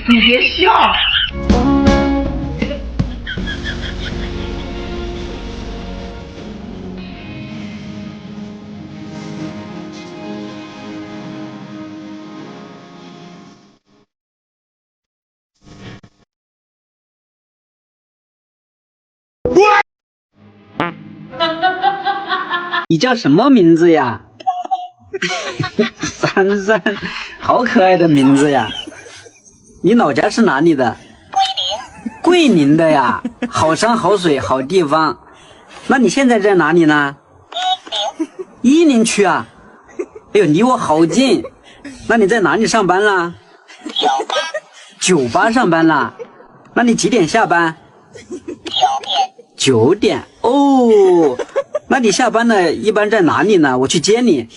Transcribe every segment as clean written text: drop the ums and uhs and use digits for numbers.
你别笑。你叫什么名字呀？珊珊，好可爱的名字呀！你老家是哪里的？桂林的呀，好山好水好地方。那你现在在哪里呢？伊宁区啊。哎呦，离我好近。那你在哪里上班啦？酒吧上班啦？那你几点下班？9点。哦，那你下班了一般在哪里呢？我去接你。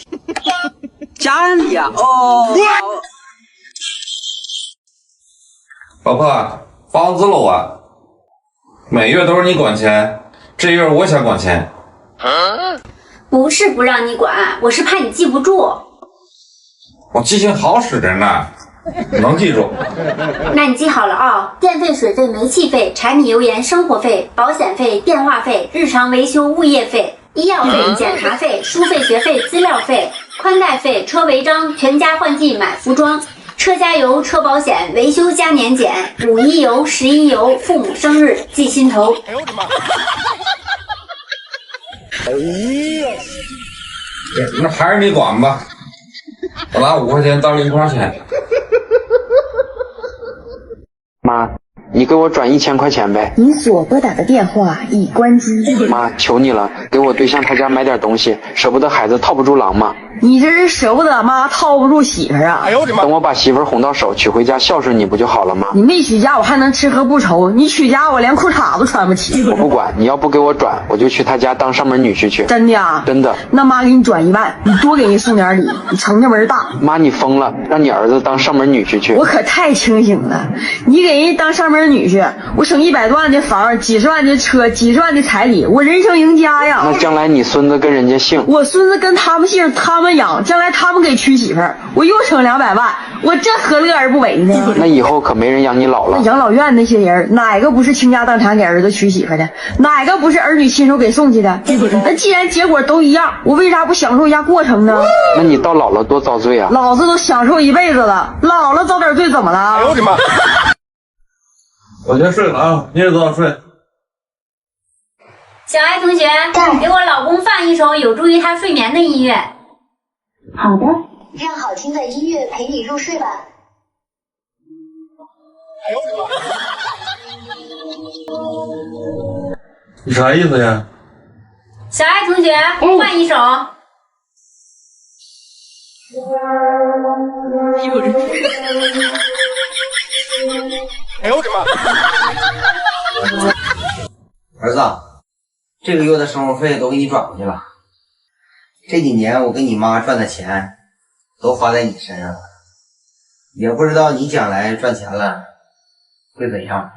家里啊。哦。老婆，房子楼啊，每月都是你管钱，这月我想管钱。不是不让你管，我是怕你记不住。我记性好使着呢，能记住。那你记好了啊，电费、水费、煤气费、柴米油盐、生活费、保险费、电话费、日常维修物业费、医药费、检查费、书费、学费、资料费、宽带费、车违章、全家换季买服装、车加油、车保险、维修加年检、5一游、11游、父母生日记心头。哎呦我的妈！那还是你管吧，我拿5块钱当零花钱。妈，你给我转1000块钱呗。您所拨打的电话已关机。妈，求你了，给我对象他家买点东西，舍不得孩子套不住狼嘛。你这是舍不得妈套不住媳妇儿啊！哎呦我的妈！等我把媳妇儿哄到手，娶回家孝顺你不就好了吗？你没娶家我还能吃喝不愁，你娶家我连裤衩都穿不起。我不管，你要不给我转，我就去他家当上门女婿去。真的啊？真的。那妈给你转1万，你多给人送点礼，你成家门大。妈，你疯了，让你儿子当上门女婿去。我可太清醒了，你给人当上门女婿，我省100多万的房，几十万的车，几十万的彩礼，我人生赢家呀！那将来你孙子跟人家姓，我孙子跟他们姓，他们养，将来他们给娶媳妇儿，我又省200万，我这何乐而不为呢？那以后可没人养你老了。养老院那些人，哪个不是倾家荡产给儿子娶媳妇的？哪个不是儿女亲手给送去的？那既然结果都一样，我为啥不享受一下过程呢？那你到老了多遭罪啊！老子都享受一辈子了，老了遭点罪怎么了？哎呦我的妈！我先睡了啊，你也早点睡。小爱同学，给我老公放一首有助于他睡眠的音乐。好的，让好听的音乐陪你入睡吧。哎呦我的妈！你啥意思呀？小爱同学，换一首。哎呦我的妈！儿子，这个月的生活费都给你转过去了。这几年我给你妈赚的钱都花在你身上了，也不知道你将来赚钱了会怎样。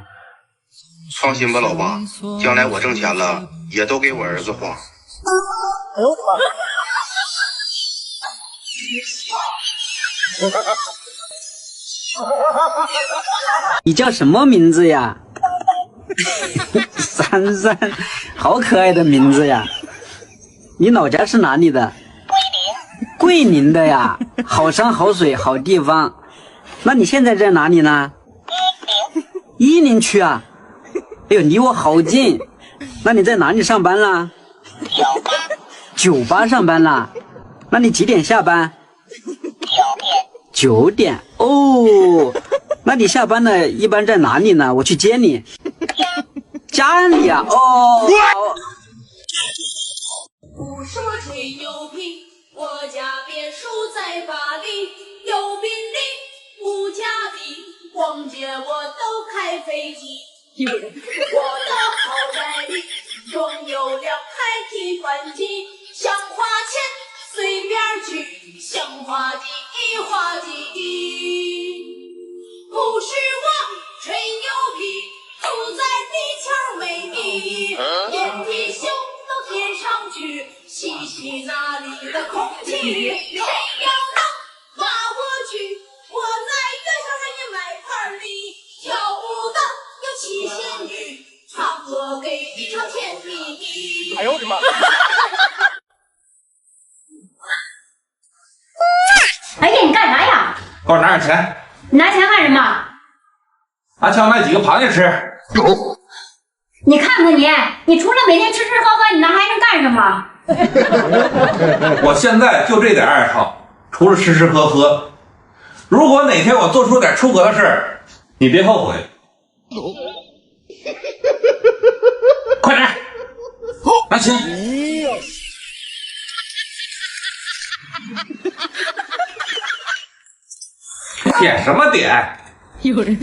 放心吧，老爸，将来我挣钱了也都给我儿子花。哎呦我的妈！你叫什么名字呀？珊珊，好可爱的名字呀！你老家是哪里的？桂林的呀，好山好水好地方。那你现在在哪里呢？伊宁区啊。哎呦，离我好近。那你在哪里上班啦？酒吧上班啦？那你几点下班？9点。哦，那你下班了一般在哪里呢？我去接你。家里啊。哦。不说吹牛皮，我家别墅在巴黎，有宾利，无加币，逛街我都开飞机。我的豪宅里装有2台提款机，想花钱随便去，想花地花地。不是我吹牛皮，住在地球没地，电梯修到天上去，嘻嘻气那里的空气，谁要能把我去？我在月上给你买盘梨，跳舞的有七仙女，唱歌给你唱甜蜜蜜。哎呦我的妈！哎呀，你干啥呀？给我拿点钱。你拿钱干什么？俺想买几个螃蟹吃。你看看你，你除了每天吃吃喝喝，你那还能干什么？我现在就这点爱好，除了吃吃喝喝。如果哪天我做出点出格的事，你别后悔。快点，拿钱。点什么点？有人。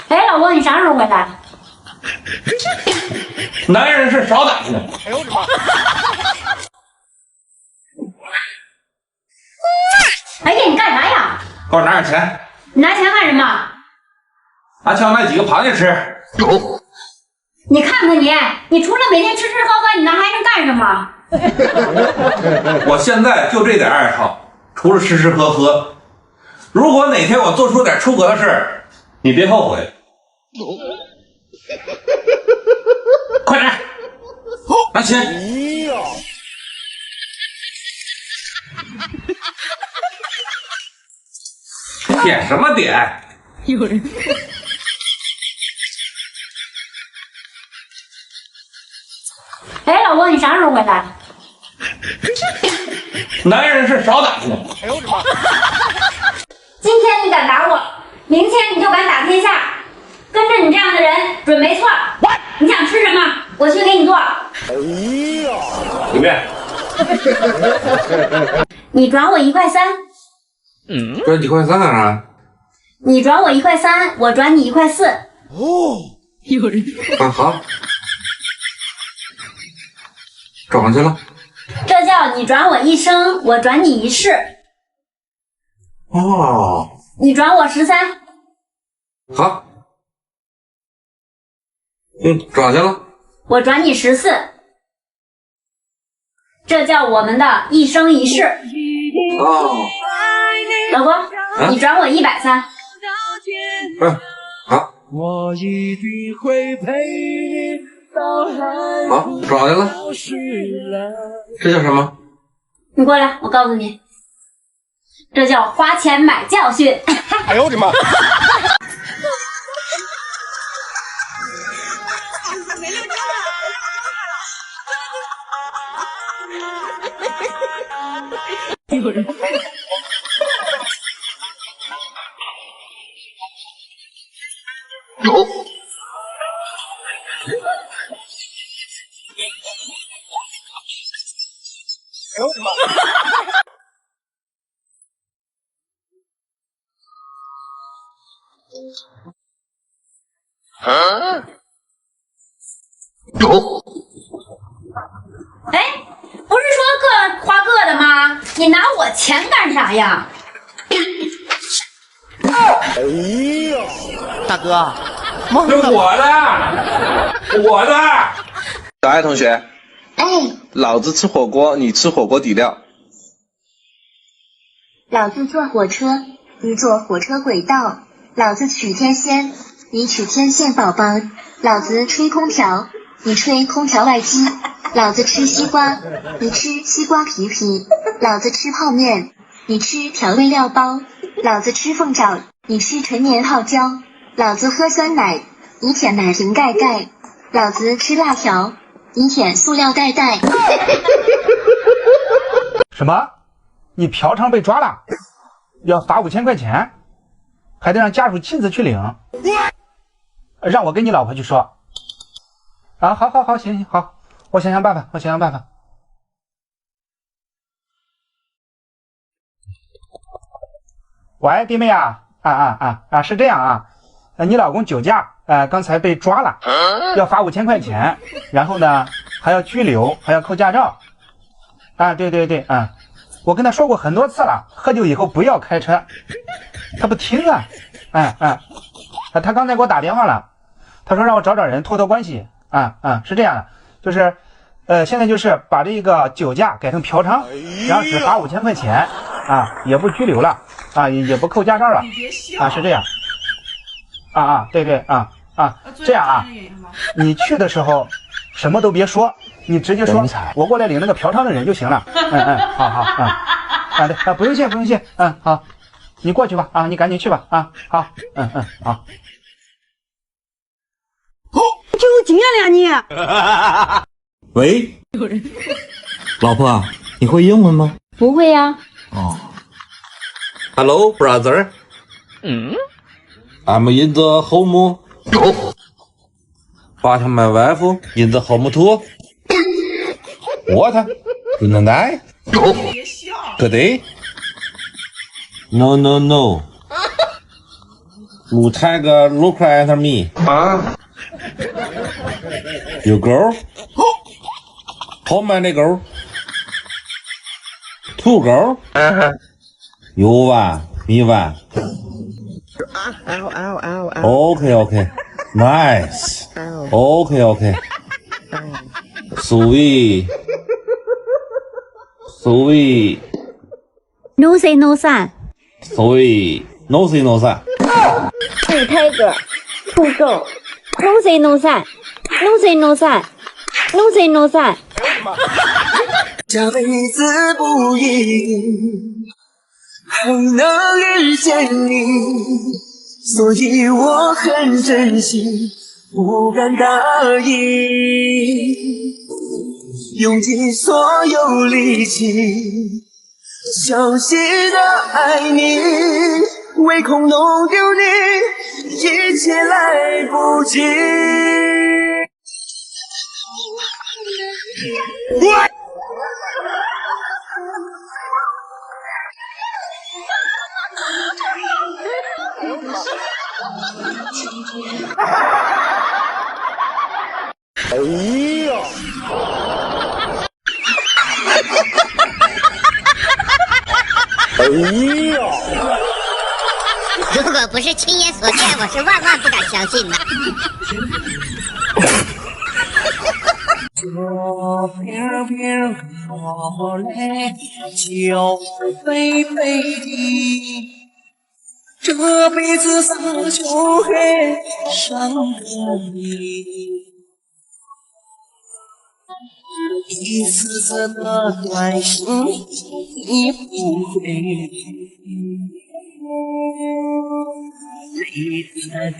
哎，老公，你啥时候回来？男人是少打听的。哎呦我的妈！哎呀，你干啥呀？给我拿点钱。你拿钱干什么？俺想买几个螃蟹吃。你看看你，你除了每天吃吃喝喝，你那还能干什么？我现在就这点爱好，除了吃吃喝喝。如果哪天我做出点出格的事，你别后悔。快点，拿钱。点什么点？有人。哎，老公，你啥时候回来？男人是少打听的。哎呦我的妈！今天你敢打我，明天你就敢打天下。跟着你这样的人准没错。你想吃什么，我去给你做。随便。你转我1.3块。转几块3干啥？你转我1.3块，我转你1.4块。哦，有人。啊好，转去了。这叫你转我1生，我转你1世。哦，你转我13。好。转去了。我转你14。这叫我们的1生1世。哦，老公，你转我130。好。我一定会陪你到海。好，转去了。这叫什么？你过来，我告诉你，这叫花钱买教训。哎呦我的妈！有人。哎呦我的妈！哎，不是说各花各的吗？你拿我钱干啥呀？大哥，这我的。小爱同学，哎，老子吃火锅，你吃火锅底料。老子坐火车，你坐火车轨道。老子取天仙，你取天线宝宝。老子吹空调，你吹空调外机。老子吃西瓜，你吃西瓜皮皮。老子吃泡面，你吃调味料包。老子吃凤爪，你吃陈年泡椒。老子喝酸奶，你舔奶瓶盖盖。老子吃辣条，你舔塑料袋袋。什么？你嫖娼被抓了，要罚5000块钱，还得让家属亲自去领。让我跟你老婆去说。啊，好，行，好，我想想办法。喂，弟妹啊，是这样啊，你老公酒驾，刚才被抓了，要罚5000块钱，然后呢还要拘留，还要扣驾照。啊，对，我跟他说过很多次了，喝酒以后不要开车，他不听啊，他刚才给我打电话了，他说让我找人托关系是这样的，就是现在就是把这个酒驾改成嫖娼，然后只罚5000块钱也不拘留了也不扣驾照了是这样对这样你去的时候什么都别说，你直接说我过来领那个嫖娼的人就行了。好对不用谢好，你过去吧你赶紧去吧好好。就有经验了你。喂，老婆，你会英文吗？不会呀。Hello, brother. I'm in the home. But my wife in the home too. What? Good night? Good day? No. You take a look at me. You girl? How many girl? 2 girl? You one, me one. Okay. Nice. Okay. Sweet. No say no son. Sweet. No say no son. 2 tiger. 2 girl. No say no son. No say no son. No say no son. 这辈子不一定还能遇见你，所以我很珍惜，不敢答应，用尽所有力气，小心的爱你，唯恐弄丢你，一切来不及。如果不是亲眼所见，我是万万不敢相信的。这片片落泪就飞飞的，这辈子洒就会伤的你，一次次的关心你不回，泪在掉。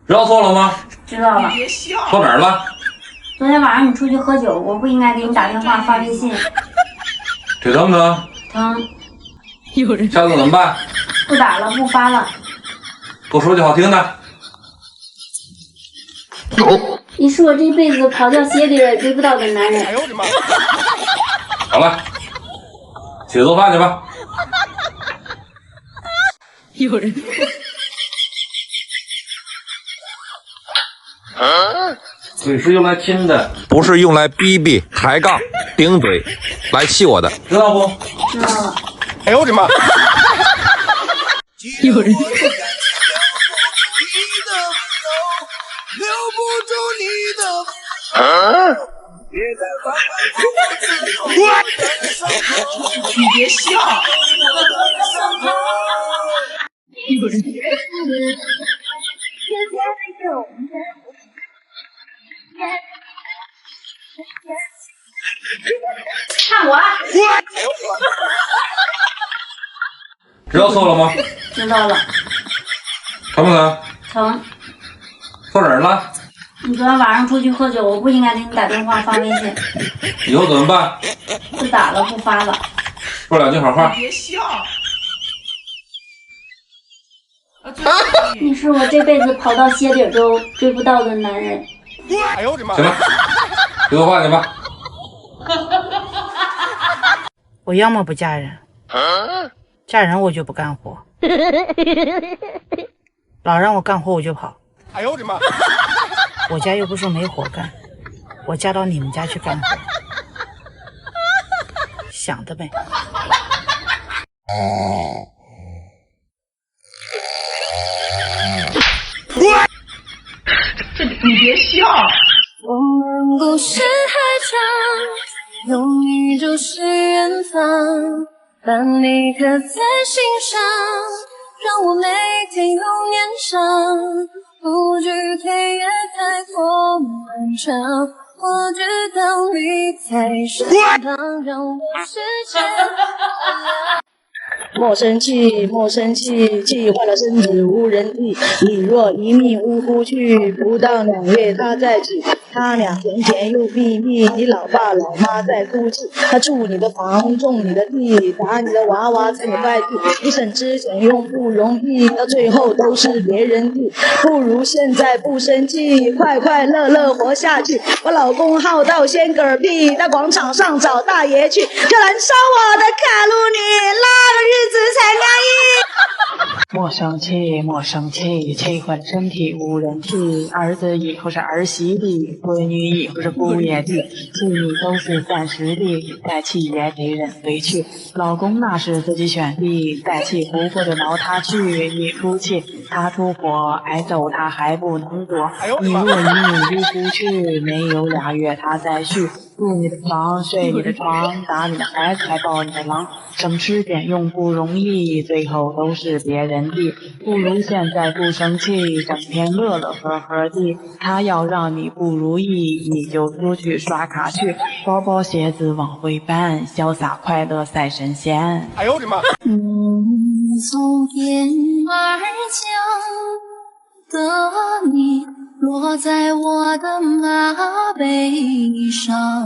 知道错了吗？知道了。错哪儿了？昨天晚上你出去喝酒，我不应该给你打电话发微信。腿疼不疼？疼。下次怎么办？不打了，不发了。多说句好听的。你是我这辈子刨掉鞋底也追不到的男人。好了，起来做饭去吧。有人。嘴是用来亲的，不是用来逼逼、抬杠、顶嘴来气我的，知道不？知道了。哎呦我的妈！有人。留不住你的。你别笑。有人。看我。知道错了吗？知道了。疼不疼？疼。错哪儿了？你昨天晚上出去喝酒，我不应该给你打电话发微信。以后怎么办？不打了，不发了。说两句好话。别笑。你是我这辈子跑到鞋底都追不到的男人。哎呦我的妈！行了，去做饭去吧。我要么不嫁人，嫁人我就不干活，老让我干活我就跑。哎呦我的妈！我家又不是没活干，我嫁到你们家去干活，想得美。你别笑。我们故事还长，有你就是远方，把你刻在心上，让我每天都念上。不惧黑夜太过漫长，我知道你在身旁，让我世界莫生气，莫生气，气坏了身子无人替。你若一命呜呼去，不到2月他再起。他俩甜甜又蜜蜜，你老爸老妈在哭泣。他住你的房，种你的地，打你的娃娃在你外地。你省吃俭用不容易，到最后都是别人的。不如现在不生气，快快乐乐活下去。我老公好到先嗝屁，到广场上找大爷去，就燃烧我的卡路里，那个日子才安逸。莫生气，莫生气，气坏了身体无人替。儿子以后是儿媳的，闺女以后是姑爷的，气你都是暂时的，再气也得忍回去。老公那是自己选的，再气不过就挠他去。你出气，他出火，挨揍他还不能躲。你若一命呜呼去，没有2月他再续。住你的房，睡你的床，打你的孩子，还抱你的狼，省吃俭用不容易，最后都是别人的。不如现在不生气，整天乐乐呵呵的。他要让你不如意，你就出去刷卡去，包包鞋子往回搬，潇洒快乐赛神仙。哎呦我的妈！从天而降的你，落在我的马背上，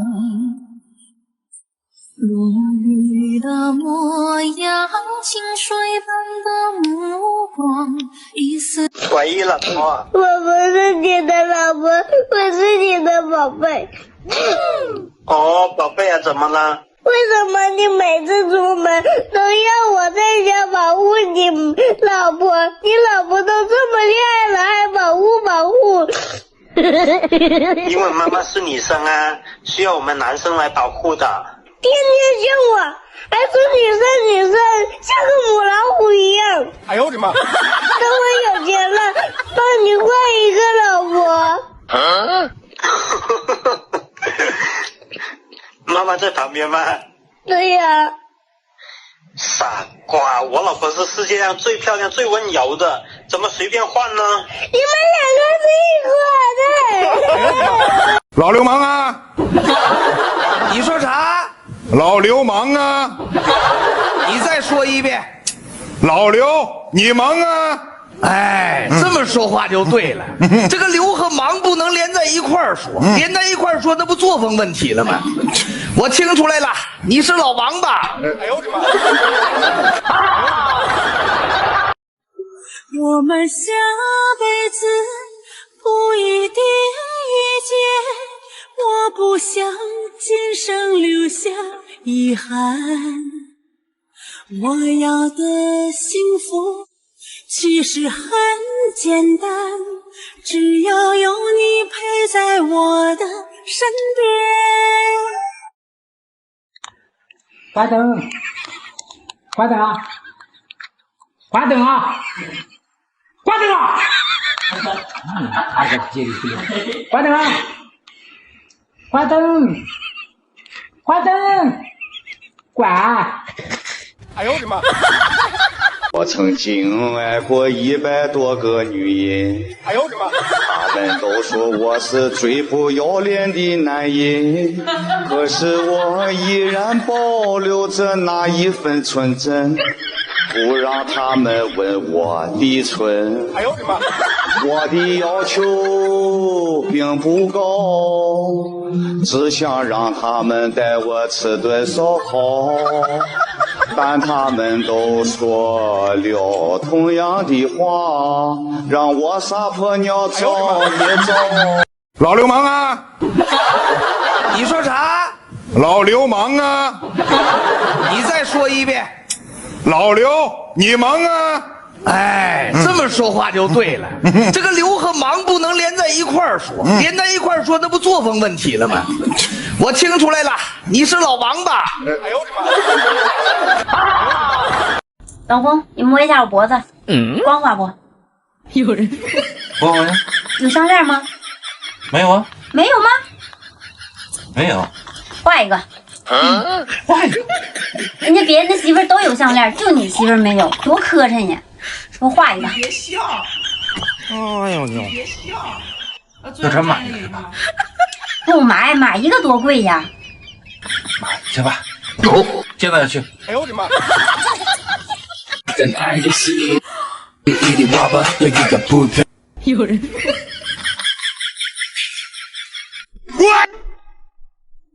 如雨的模样，清水般的目光，一丝。喂，老婆。我不是你的老婆，我是你的宝贝。哦，宝贝啊，怎么了？为什么你每次出门都要我在家保护你老婆？你老婆都这么厉害了，还保护？因为妈妈是女生啊，需要我们男生来保护的。天天凶我，还说女生像个母老虎一样。哎呦我的妈！等我有钱了，帮你换一个老婆。啊？妈妈在旁边吗？对呀。傻瓜，我老婆是世界上最漂亮、最温柔的，怎么随便换呢？你们2个是一伙的。老流氓啊！你说啥？老流氓啊！你再说一遍。老刘，你忙啊！哎，这么说话就对了。这个流和忙不能连在一块儿说，连在一块儿说，那不作风问题了吗？我听出来了，你是老王吧？哎呦我的妈！我们下辈子不一定遇见，我不想今生留下遗憾。我要的幸福其实很简单，只要有你陪在我的身边。关灯，关灯啊！关灯啊！关灯啊！关灯啊！关灯！关灯！关！哎呦我的妈！我曾经爱过100多个女人，哎呦我的妈！他们都说我是最不要脸的男人，可是我依然保留着那一份纯真，不让他们问我的纯。哎呦我的妈！我的要求并不高，只想让他们带我吃顿烧烤，但他们都说了同样的话，让我撒泼尿找也找。老流氓啊！你说啥？老流氓啊！你再说一遍。老刘，你忙啊！哎，这么说话就对了。这个流和忙不能连在一块儿说，连在一块儿说，那不作风问题了吗？我听出来了，你是老王吧？哎呦我的妈！老公，你摸一下我脖子，光滑不？有人。光滑呀？有项链吗？没有啊？没有吗？没有。画一个。画一个。人家别人的媳妇儿都有项链，就你媳妇儿没有，多磕碜呀！给我画一个。别笑。哎呦呦！别笑。就这买一个吧。不买，买一个多贵呀！买去吧。走，现在就去。哎呦我的妈！有人。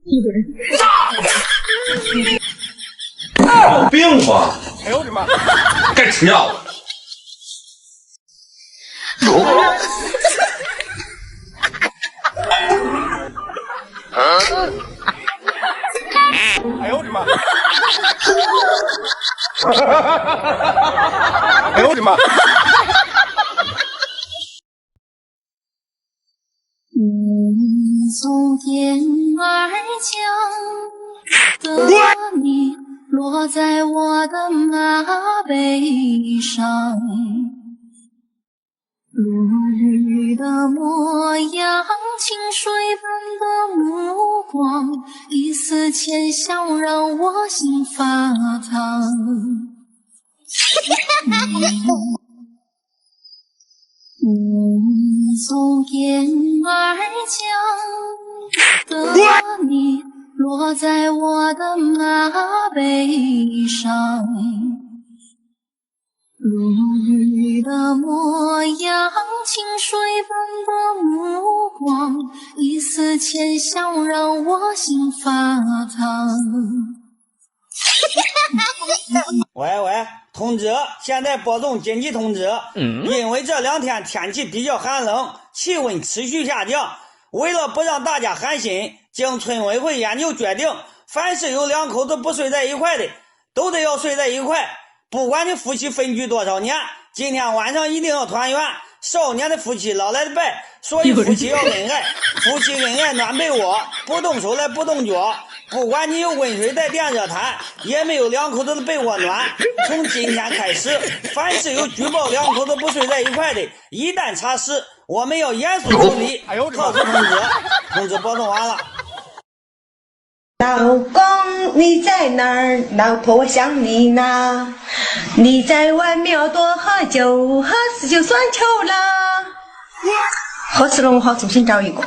有人。有病吧！哎呦我的妈！该吃药了。哎呦我的妈！哎呦我的妈！从天而降的你，落在我的马背上。落日的模样，清水般的目光，一丝浅香让我心发烫。从天而降的你，落在我的马背上。落日的模样，清水般的目光，一丝浅香让我心发烫。喂，通知，现在播送紧急通知，因为这2天天气比较寒冷，气温持续下降，为了不让大家寒心，经村委会研究决定，凡是有2口子不睡在一块的，都得要睡在一块，不管你夫妻分居多少年，今天晚上一定要团圆。少年的夫妻老来的拜，所以夫妻要恩爱，夫妻恩爱暖被窝，不动手来不动脚。不管你有温水在电热毯，也没有2口子的被窝暖。从今天开始，凡是有举报2口子不睡在一块的，一旦查实，我们要严肃处理。特殊通知播送完了。老公你在哪儿？老婆我想你呢。你在外面要多喝酒，喝死就算球了。喝死了我好重新找一个。